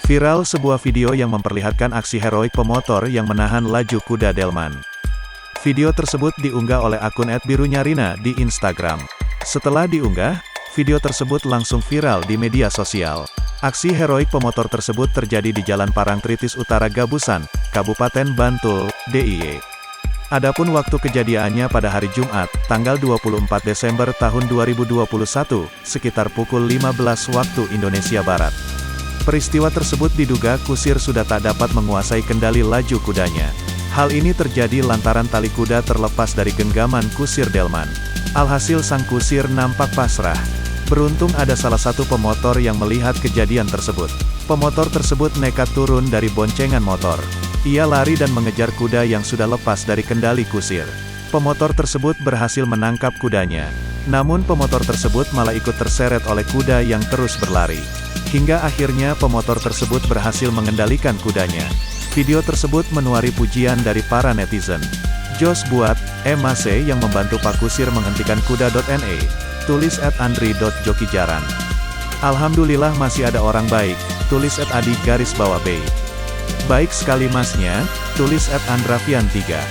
Viral sebuah video yang memperlihatkan aksi heroik pemotor yang menahan laju kuda delman. Video tersebut diunggah oleh akun @birunyarina di Instagram. Setelah diunggah, video tersebut langsung viral di media sosial. Aksi heroik pemotor tersebut terjadi di Jalan Parangtritis Utara Gabusan, Kabupaten Bantul, DIY. Adapun waktu kejadiannya pada hari Jumat, tanggal 24 Desember tahun 2021, sekitar pukul 15 waktu Indonesia Barat. Peristiwa tersebut diduga kusir sudah tak dapat menguasai kendali laju kudanya. Hal ini terjadi lantaran tali kuda terlepas dari genggaman kusir delman. Alhasil sang kusir nampak pasrah. Beruntung ada salah satu pemotor yang melihat kejadian tersebut. Pemotor tersebut nekat turun dari boncengan motor. Ia lari dan mengejar kuda yang sudah lepas dari kendali kusir. Pemotor tersebut berhasil menangkap kudanya. Namun pemotor tersebut malah ikut terseret oleh kuda yang terus berlari. Hingga akhirnya pemotor tersebut berhasil mengendalikan kudanya. Video tersebut menuai pujian dari para netizen. Jos buat, MAC yang membantu Pak Kusir menghentikan kuda.ne. Tulis @andri.jokijaran. Alhamdulillah masih ada orang baik. Tulis @adi_b. Baik sekali masnya, tulis @andrafian3.